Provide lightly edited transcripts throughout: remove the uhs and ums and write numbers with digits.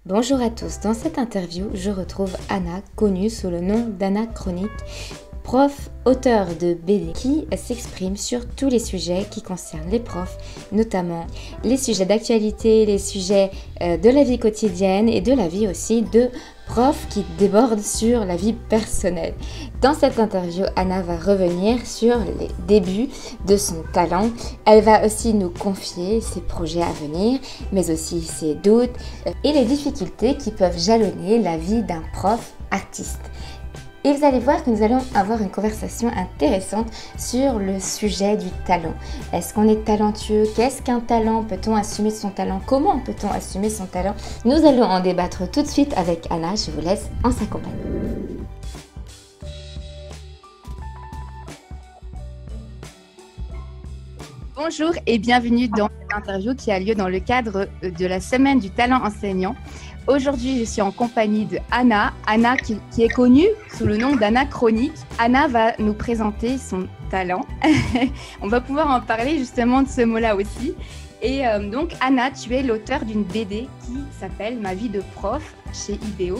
Bonjour à tous, dans cette interview, je retrouve Anna, connue sous le nom d'Anna Chronique, prof, auteur de BD, qui s'exprime sur tous les sujets qui concernent les profs, notamment les sujets d'actualité, les sujets de la vie quotidienne et de la vie aussi de profs qui débordent sur la vie personnelle. Dans cette interview, Anna va revenir sur les débuts de son talent. Elle va aussi nous confier ses projets à venir, mais aussi ses doutes et les difficultés qui peuvent jalonner la vie d'un prof artiste. Et vous allez voir que nous allons avoir une conversation intéressante sur le sujet du talent. Est-ce qu'on est talentueux? Qu'est-ce qu'un talent? Peut-on assumer son talent? Comment peut-on assumer son talent? Nous allons en débattre tout de suite avec Anna. Je vous laisse en sa compagnie. Bonjour et bienvenue dans cette interview qui a lieu dans le cadre de la Semaine du talent enseignant. Aujourd'hui, je suis en compagnie de Anna. Anna qui est connue sous le nom d'Anna Chronique. Anna va nous présenter son talent. On va pouvoir en parler justement de ce mot-là aussi. Et donc, Anna, tu es l'auteur d'une BD qui s'appelle Ma vie de prof chez IDEO.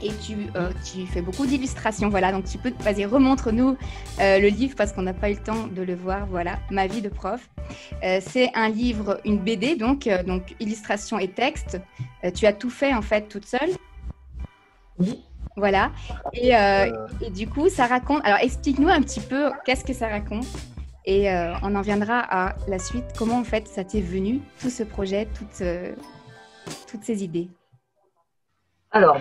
Et tu fais beaucoup d'illustrations. Voilà, donc tu peux, vas-y, remontre-nous le livre parce qu'on n'a pas eu le temps de le voir. Voilà, Ma vie de prof. C'est un livre, une BD, donc illustration et texte. Tu as tout fait en fait toute seule. Oui. Voilà. Et du coup, ça raconte. Alors, explique-nous un petit peu qu'est-ce que ça raconte. Et on en viendra à la suite. Comment en fait ça t'est venu, tout ce projet, toutes ces idées? Alors,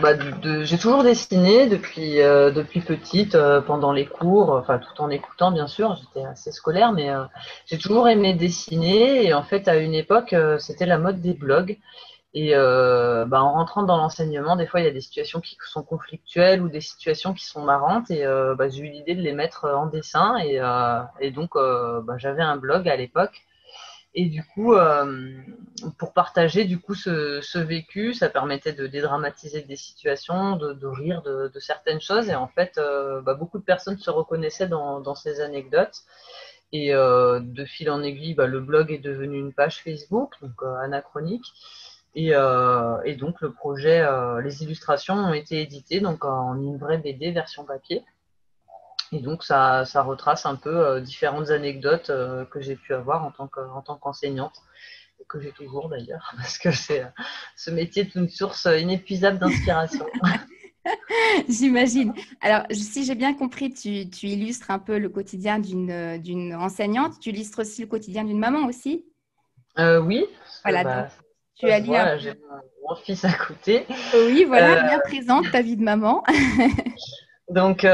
j'ai toujours dessiné depuis petite, pendant les cours, enfin tout en écoutant bien sûr, j'étais assez scolaire, mais j'ai toujours aimé dessiner. Et en fait, à une époque, c'était la mode des blogs. Et en rentrant dans l'enseignement, des fois, il y a des situations qui sont conflictuelles ou des situations qui sont marrantes. Et j'ai eu l'idée de les mettre en dessin. Et donc, j'avais un blog à l'époque. Et du coup, pour partager du coup ce vécu, ça permettait de dédramatiser des situations, de rire de certaines choses. Et en fait, beaucoup de personnes se reconnaissaient dans ces anecdotes. Et de fil en aiguille, le blog est devenu une page Facebook, donc anachronique. Et donc le projet, les illustrations ont été éditées donc en une vraie BD version papier. Et donc, ça retrace un peu différentes anecdotes que j'ai pu avoir en tant qu'enseignante, et que j'ai toujours d'ailleurs, parce que ce métier est une source inépuisable d'inspiration. J'imagine. Alors, si j'ai bien compris, tu illustres un peu le quotidien d'une enseignante. Tu illustres aussi le quotidien d'une maman aussi. Oui, parce que Voilà, donc tu ça se allies voit, un là, peu. j'ai mon fils à côté. Oui, voilà, Euh, bien présente ta vie de maman. Donc,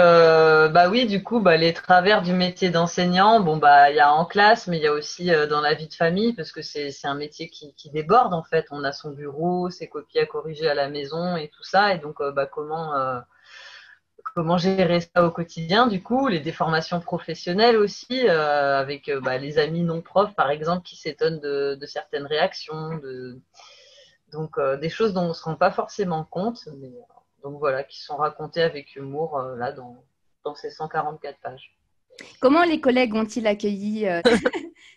oui, du coup, les travers du métier d'enseignant, il y a en classe, mais il y a aussi dans la vie de famille, parce que c'est un métier qui déborde en fait. On a son bureau, ses copies à corriger à la maison et tout ça, et donc comment gérer ça au quotidien, du coup, les déformations professionnelles aussi, avec les amis non profs par exemple qui s'étonnent de certaines réactions, donc des choses dont on ne se rend pas forcément compte, mais donc voilà, qui sont racontées avec humour là dans ces 144 pages. Comment les collègues ont-ils accueilli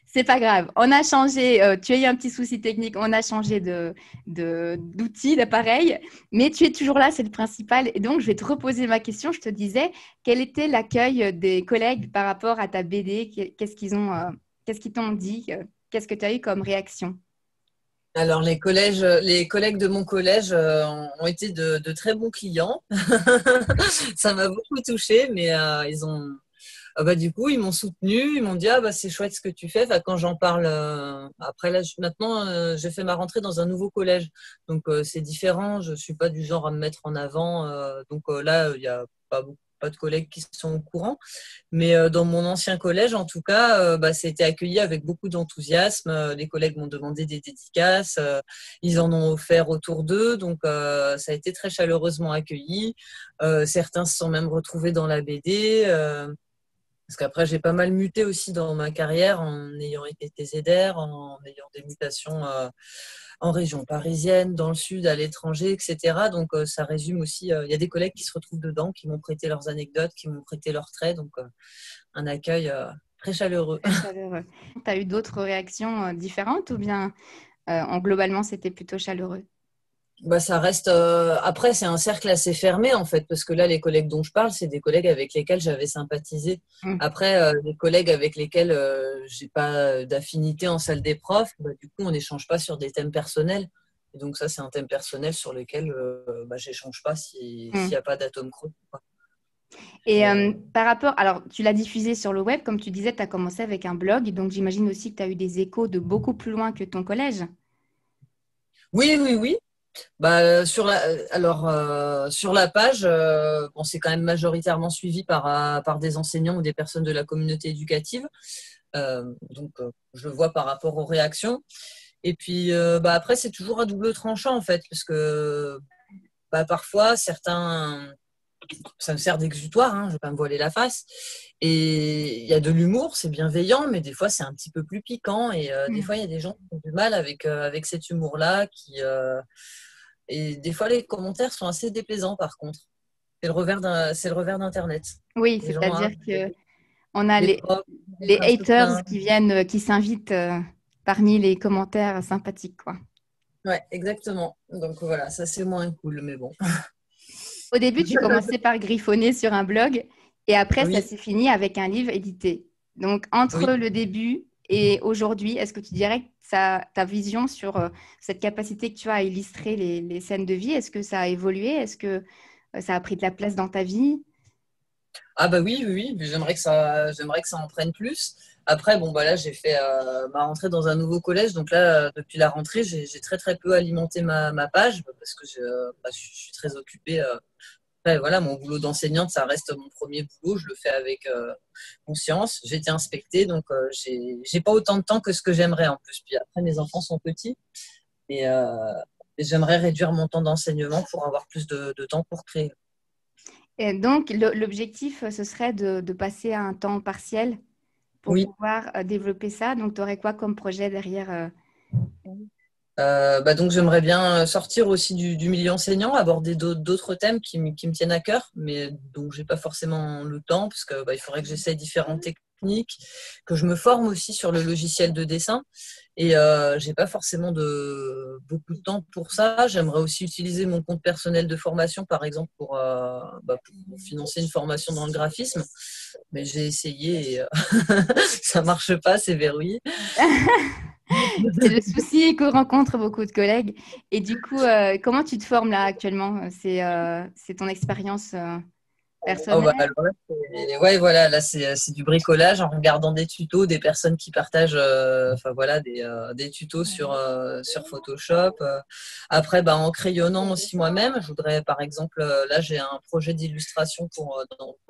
C'est pas grave. On a changé. Tu as eu un petit souci technique. On a changé d'outil, d'appareil. Mais tu es toujours là, c'est le principal. Et donc, je vais te reposer ma question. Je te disais, quel était l'accueil des collègues par rapport à ta BD? Qu'est-ce qu'ils t'ont dit? Qu'est-ce que tu as eu comme réaction? Alors les collègues de mon collège ont été de très bons clients. Ça m'a beaucoup touchée, mais du coup ils m'ont soutenue, ils m'ont dit c'est chouette ce que tu fais. Enfin, quand j'en parle après là maintenant j'ai fait ma rentrée dans un nouveau collège, donc c'est différent. Je suis pas du genre à me mettre en avant, là il y a pas de collègues qui sont au courant. Mais dans mon ancien collège, en tout cas, ça a été accueilli avec beaucoup d'enthousiasme. Les collègues m'ont demandé des dédicaces, ils en ont offert autour d'eux, donc ça a été très chaleureusement accueilli. Certains se sont même retrouvés dans la BD, parce qu'après j'ai pas mal muté aussi dans ma carrière en ayant été TZR, en ayant des mutations en région parisienne, dans le sud, à l'étranger, etc. Donc ça résume aussi. Il y a des collègues qui se retrouvent dedans, qui m'ont prêté leurs anecdotes, qui m'ont prêté leurs traits. Donc un accueil très chaleureux. Très chaleureux. Tu as eu d'autres réactions différentes ou bien globalement, c'était plutôt chaleureux? Bah, ça reste. Après, c'est un cercle assez fermé en fait, parce que là, les collègues dont je parle, c'est des collègues avec lesquels j'avais sympathisé. Mm. Après, les collègues avec lesquels j'ai pas d'affinité en salle des profs, bah, du coup, on n'échange pas sur des thèmes personnels. Et donc ça, c'est un thème personnel sur lequel bah, j'échange pas s'il n'y Mm. a pas d'atome creux, quoi. Et Mais, par rapport, alors tu l'as diffusé sur le web, comme tu disais, tu as commencé avec un blog, donc j'imagine aussi que tu as eu des échos de beaucoup plus loin que ton collège. oui, oui, oui. Bah, sur la page, bon, c'est quand même majoritairement suivi par des enseignants ou des personnes de la communauté éducative. Je le vois par rapport aux réactions. Et puis bah, après, c'est toujours à double tranchant en fait, parce que bah, parfois, ça me sert d'exutoire, hein, je ne vais pas me voiler la face. Et il y a de l'humour, c'est bienveillant, mais des fois, c'est un petit peu plus piquant. Et des Mm. fois, il y a des gens qui ont du mal avec cet humour-là. Et des fois, les commentaires sont assez déplaisants, par contre. C'est le revers d'Internet. Oui, Les gens, c'est-à-dire que on a les profs, les un peu haters plein. qui viennent, qui s'invitent parmi les commentaires sympathiques, quoi. Ouais, exactement. Donc voilà, ça c'est moins cool, mais bon. Au début, tu commençais par griffonner sur un blog et après, ça Oui, s'est fini avec un livre édité. Donc, entre oui. le début et aujourd'hui, est-ce que tu dirais que ta vision sur cette capacité que tu as à illustrer les scènes de vie, est-ce que ça a évolué? Est-ce que ça a pris de la place dans ta vie? Ah bah oui, oui, oui, mais j'aimerais que ça en prenne plus. Après, bon bah là, j'ai fait ma rentrée dans un nouveau collège, donc là, depuis la rentrée, j'ai très très peu alimenté ma page parce que je suis très occupée. Après, voilà, mon boulot d'enseignante, ça reste mon premier boulot, je le fais avec conscience. J'ai été inspectée, donc j'ai pas autant de temps que ce que j'aimerais en plus. Puis après, mes enfants sont petits et, euh, et j'aimerais réduire mon temps d'enseignement pour avoir plus de temps pour créer. Et donc, l'objectif, ce serait de passer à un temps partiel pour Oui. pouvoir développer ça. Donc, tu aurais quoi comme projet derrière Bah donc j'aimerais bien sortir aussi du milieu enseignant, aborder d'autres thèmes qui me tiennent à cœur, mais dont j'ai pas forcément le temps, parce que bah, il faudrait que j'essaye différentes techniques, que je me forme aussi sur le logiciel de dessin, et j'ai pas forcément beaucoup de temps pour ça. J'aimerais aussi utiliser mon compte personnel de formation, par exemple, pour financer une formation dans le graphisme, mais j'ai essayé et ça marche pas, c'est verrouillé. C'est le souci que rencontrent beaucoup de collègues. Et du coup, comment tu te formes là actuellement? C'est ton expérience Oh personnelle? bah, alors là, ouais, voilà, là c'est du bricolage en regardant des tutos, des personnes qui partagent enfin voilà, des tutos sur Photoshop. Après, bah, en crayonnant aussi moi-même, je voudrais par exemple, là j'ai un projet d'illustration pour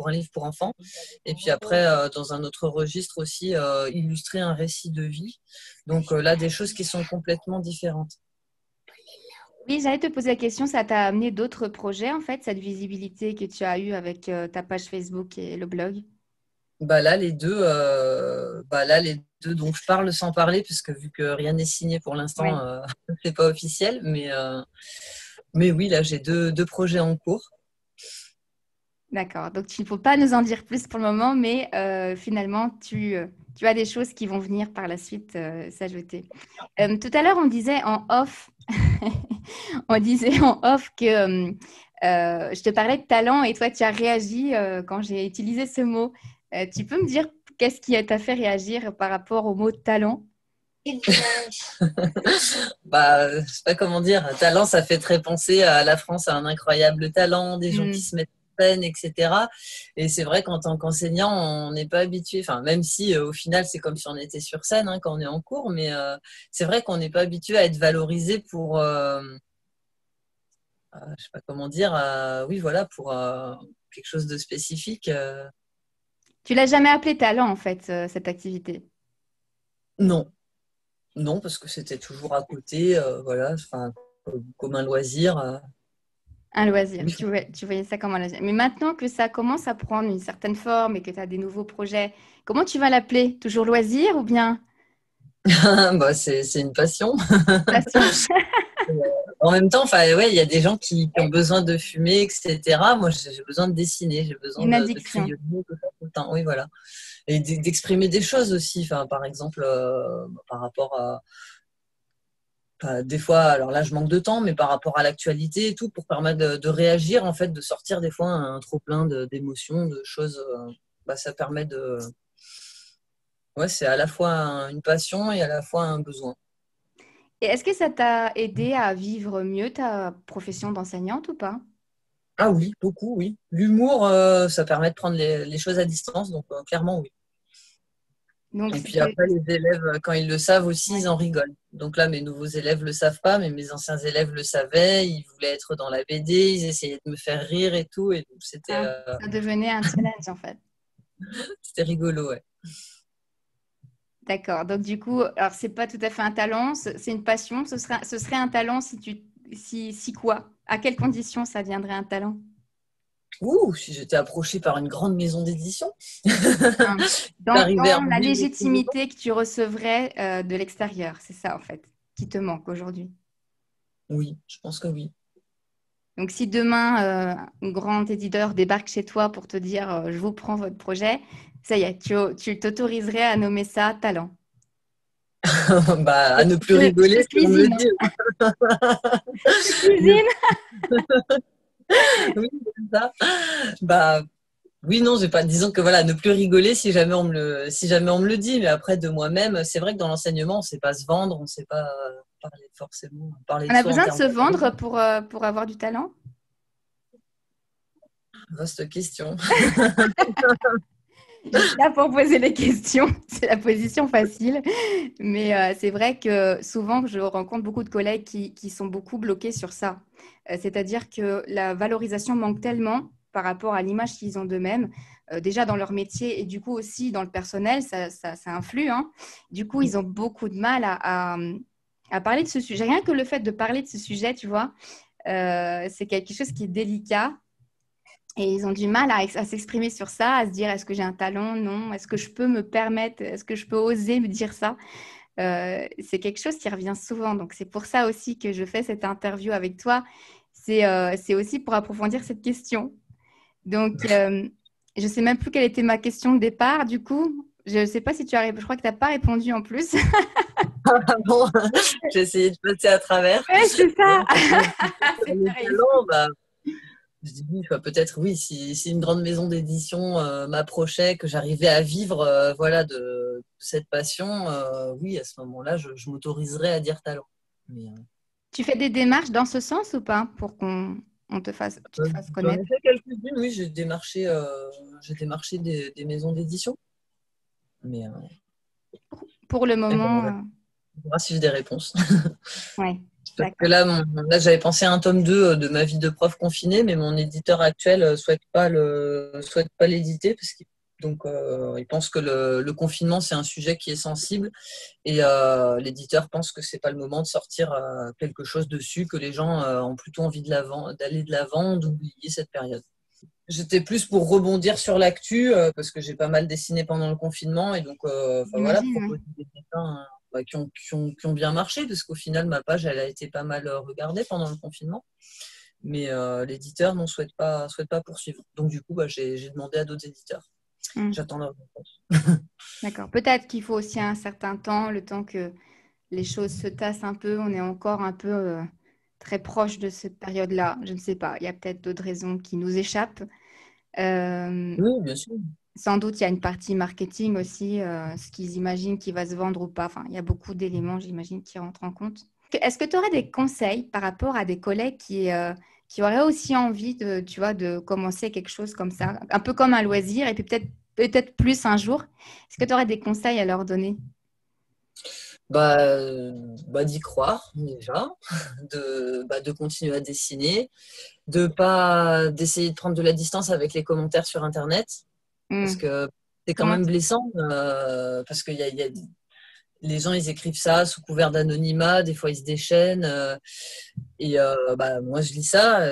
un livre pour enfants. Et puis après, dans un autre registre aussi, illustrer un récit de vie. Donc là, des choses qui sont complètement différentes. Oui, j'allais te poser la question, ça t'a amené d'autres projets en fait, cette visibilité que tu as eue avec ta page Facebook et le blog? Bah là, les deux dont je parle sans parler, puisque vu que rien n'est signé pour l'instant, Oui. c'est pas officiel. Mais oui, là, j'ai deux projets en cours. D'accord. Donc, il ne faut pas nous en dire plus pour le moment, mais finalement, tu as des choses qui vont venir par la suite s'ajouter. Tout à l'heure, on disait en off, on disait en off que je te parlais de talent et toi, tu as réagi quand j'ai utilisé ce mot. Tu peux me dire qu'est-ce qui t'a fait réagir par rapport au mot talent? Bah, je sais pas comment dire. Talent, ça fait très penser à la France a un incroyable talent, des gens qui Hmm. se mettent en scène, etc. Et c'est vrai qu'en tant qu'enseignant, on n'est pas habitué. Enfin, même si au final, c'est comme si on était sur scène hein, quand on est en cours, mais c'est vrai qu'on n'est pas habitué à être valorisé pour je sais pas comment dire, oui, voilà, pour quelque chose de spécifique. Tu l'as jamais appelé talent, en fait, cette activité. Non, non, parce que c'était toujours à côté, voilà, enfin, comme un loisir. Un loisir. Oui. Tu voyais ça comme un loisir. Mais maintenant que ça commence à prendre une certaine forme et que tu as des nouveaux projets, comment tu vas l'appeler? Toujours loisir ou bien Bah, c'est une passion. passion? En même temps, enfin, ouais, il y a des gens qui ont besoin de fumer, etc. Moi, j'ai besoin de dessiner, j'ai besoin Une de addiction. crayonner tout le temps. Oui, voilà. Et d'exprimer des choses aussi. Enfin, par exemple, par rapport à des fois, alors là, je manque de temps, mais par rapport à l'actualité et tout, pour permettre de réagir, en fait, de sortir des fois un trop plein d'émotions, de choses. Ça permet de. Ouais, c'est à la fois une passion et à la fois un besoin. Et est-ce que ça t'a aidé à vivre mieux ta profession d'enseignante ou pas? Ah oui, beaucoup, oui. L'humour, ça permet de prendre les choses à distance, donc clairement, oui. Donc, Et puis après, les élèves, quand ils le savent aussi, ils en rigolent. Donc là, mes nouveaux élèves le savent pas, mais mes anciens élèves le savaient. Ils voulaient être dans la BD, ils essayaient de me faire rire et tout. Et donc, ça devenait un challenge en fait. c'était rigolo, ouais. D'accord. Donc du coup, alors c'est pas tout à fait un talent, c'est une passion. Ce serait un talent si quoi? À quelles conditions ça deviendrait un talent? Ouh, si j'étais approchée par une grande maison d'édition, Hein. d'arriver à Dans la remplir les livres. légitimité que tu recevrais de l'extérieur, c'est ça en fait qui te manque aujourd'hui. Oui, je pense que oui. Donc si demain un grand éditeur débarque chez toi pour te dire je vous prends votre projet, ça y est, tu t'autoriserais à nommer ça talent. À ne plus rigoler, Je te si on me le cuisine. dit. Je te cuisine. Oui, c'est ça. Oui, non, j'ai pas. Disons que voilà, ne plus rigoler si jamais si jamais on me le dit. Mais après, de moi-même, c'est vrai que dans l'enseignement, on ne sait pas se vendre, on ne sait pas parler On de a soi en besoin de termes se de vendre pour avoir du talent. vaste question. Je suis là pour poser les questions. C'est la position facile. Mais c'est vrai que souvent, je rencontre beaucoup de collègues qui sont beaucoup bloqués sur ça. C'est-à-dire que la valorisation manque tellement par rapport à l'image qu'ils ont d'eux-mêmes, déjà dans leur métier et du coup aussi dans le personnel, ça influe, hein. Du coup, ils ont beaucoup de mal à parler de ce sujet. Rien que le fait de parler de ce sujet, tu vois, c'est quelque chose qui est délicat. Et ils ont du mal à s'exprimer sur ça, à se dire est-ce que j'ai un talent? Non. Est-ce que je peux me permettre? Est-ce que je peux oser me dire ça? C'est quelque chose qui revient souvent. Donc, c'est pour ça aussi que je fais cette interview avec toi. C'est aussi pour approfondir cette question. Donc, je ne sais même plus quelle était ma question de départ. Du coup, je ne sais pas si tu as répondu. Je crois que tu n'as pas répondu en plus. Bon, j'ai essayé de passer à travers. Ouais, c'est ça. Non, C'est le pas réussi. talent, je dis oui, peut-être oui, si une grande maison d'édition m'approchait, que j'arrivais à vivre voilà, de cette passion, oui, à ce moment-là, je m'autoriserais à dire talent. Mais, Tu fais des démarches dans ce sens ou pas pour tu te fasses j'en connaître? ai fait quelques-unes, oui, j'ai démarché des maisons d'édition. Mais Pour le moment, on verra si j'ai des réponses. ouais, Parce que d'accord. là, j'avais pensé à un tome 2 de ma vie de prof confinée, mais mon éditeur actuel souhaite pas l'éditer parce qu'il il pense que le confinement, c'est un sujet qui est sensible et l'éditeur pense que c'est pas le moment de sortir quelque chose dessus, que les gens ont plutôt envie d'aller de l'avant, d'oublier cette période. J'étais plus pour rebondir sur l'actu parce que j'ai pas mal dessiné pendant le confinement et donc voilà, J'imagine, oui. proposer des dessins qui ont bien marché parce qu'au final ma page elle a été pas mal regardée pendant le confinement, mais l'éditeur n'en souhaite pas poursuivre. Donc du coup j'ai demandé à d'autres éditeurs. Hmm, J'attends leur réponse. d'accord. Peut-être qu'il faut aussi un certain temps, le temps que les choses se tassent un peu. On est encore un peu très proche de cette période-là. Je ne sais pas. Il y a peut-être d'autres raisons qui nous échappent. Euh, Oui, bien sûr. Sans doute, il y a une partie marketing aussi, ce qu'ils imaginent qui va se vendre ou pas. Enfin, il y a beaucoup d'éléments, j'imagine, qui rentrent en compte. Est-ce que tu aurais des conseils par rapport à des collègues qui auraient aussi envie de, tu vois, de commencer quelque chose comme ça, un peu comme un loisir, et puis peut-être plus un jour? Est-ce que tu aurais des conseils à leur donner? D'y croire déjà, de continuer à dessiner, de pas d'essayer de prendre de la distance avec les commentaires sur Internet. Parce Hmm. que c'est quand Comment même blessant, parce que les gens, ils écrivent ça sous couvert d'anonymat, des fois ils se déchaînent, moi je lis ça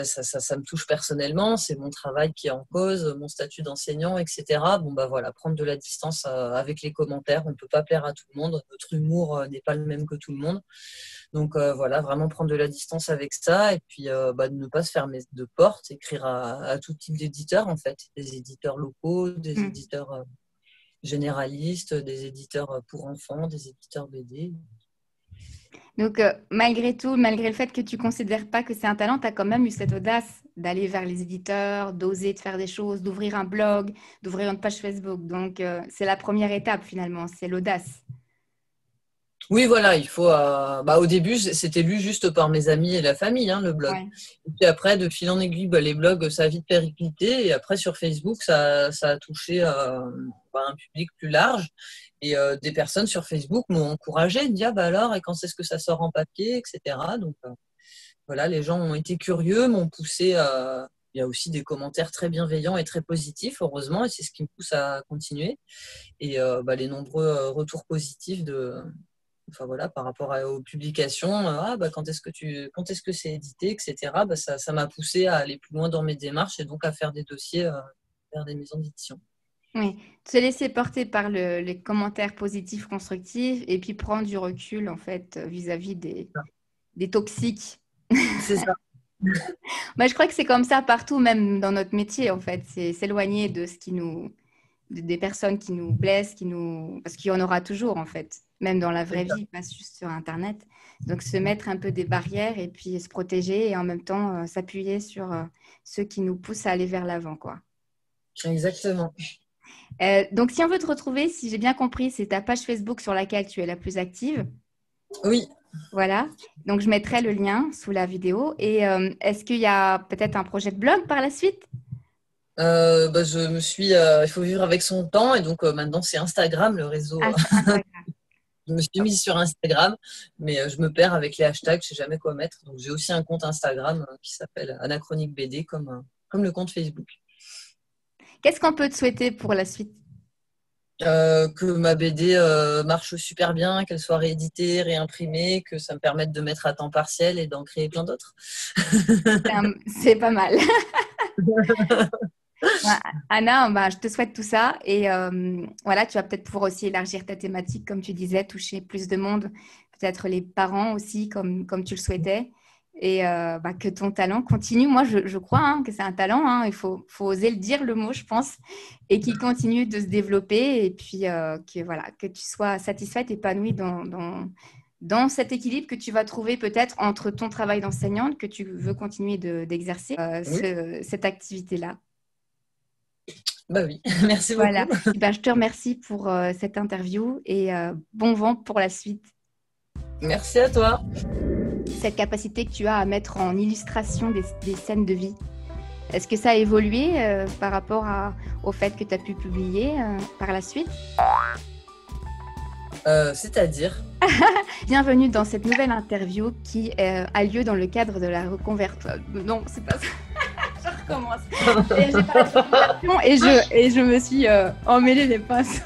me touche personnellement, c'est mon travail qui est en cause, mon statut d'enseignant, etc. Voilà, prendre de la distance avec les commentaires, on ne peut pas plaire à tout le monde, notre humour n'est pas le même que tout le monde, donc voilà, vraiment prendre de la distance avec ça, et puis de ne pas se fermer de porte, écrire à tout type d'éditeurs en fait, des éditeurs locaux, des Hmm. éditeurs généralistes, des éditeurs pour enfants, des éditeurs BD. Donc, malgré tout, malgré le fait que tu considères pas que c'est un talent, tu as quand même eu cette audace d'aller vers les éditeurs, d'oser de faire des choses, d'ouvrir un blog, d'ouvrir une page Facebook. Donc, c'est la première étape finalement, c'est l'audace. Oui, voilà, il faut. Au début, c'était lu juste par mes amis et la famille, hein, le blog. Ouais. Et puis après, de fil en aiguille, les blogs, ça a vite périclité. Et après, sur Facebook, ça a touché un public plus large. Et des personnes sur Facebook m'ont encouragé, me dire alors, et quand est-ce que ça sort en papier, etc. Donc voilà, les gens ont été curieux, m'ont poussé. Il y a aussi des commentaires très bienveillants et très positifs, heureusement, et c'est ce qui me pousse à continuer. Et les nombreux retours positifs enfin voilà, par rapport aux publications, quand est-ce que c'est édité, etc. Ça m'a poussé à aller plus loin dans mes démarches et donc à faire des dossiers vers des maisons d'édition. Oui, se laisser porter par les commentaires positifs, constructifs, et puis prendre du recul en fait vis-à-vis des toxiques. C'est ça. Je crois que c'est comme ça partout, même dans notre métier en fait. C'est s'éloigner de ce qui des personnes qui nous blessent, parce qu'il y en aura toujours en fait, même dans la vraie vie, pas juste sur Internet. Donc se mettre un peu des barrières et puis se protéger et en même temps s'appuyer sur ceux qui nous poussent à aller vers l'avant, quoi. Exactement. Donc si on veut te retrouver, si j'ai bien compris, c'est ta page Facebook sur laquelle tu es la plus active. Oui. Voilà. Donc je mettrai le lien sous la vidéo. Et est-ce qu'il y a peut-être un projet de blog par la suite? Il faut vivre avec son temps et donc maintenant c'est Instagram, le réseau. Instagram. Je me suis mise sur Instagram, mais je me perds avec les hashtags, je sais jamais quoi mettre. Donc j'ai aussi un compte Instagram qui s'appelle Anachronique BD comme le compte Facebook. Qu'est-ce qu'on peut te souhaiter pour la suite? Que ma BD marche super bien, qu'elle soit rééditée, réimprimée, que ça me permette de mettre à temps partiel et d'en créer plein d'autres. C'est pas mal. Anna, je te souhaite tout ça et voilà, tu vas peut-être pouvoir aussi élargir ta thématique, comme tu disais, toucher plus de monde, peut-être les parents aussi, comme tu le souhaitais, et que ton talent continue. Moi, je crois que c'est un talent, il faut oser le dire, le mot, je pense, et qu'il continue de se développer et puis que tu sois satisfaite, épanouie dans cet équilibre que tu vas trouver peut-être entre ton travail d'enseignante que tu veux continuer d'exercer, cette activité-là. Bah oui, merci beaucoup. Voilà. Je te remercie pour cette interview et bon vent pour la suite. Merci à toi. Cette capacité que tu as à mettre en illustration des scènes de vie, est-ce que ça a évolué par rapport au fait que tu as pu publier par la suite? C'est-à-dire Bienvenue dans cette nouvelle interview qui a lieu dans le cadre de la reconversion. Non, c'est pas ça. Je recommence. J'ai parlé de reconversion et je me suis emmêlé les pinceaux.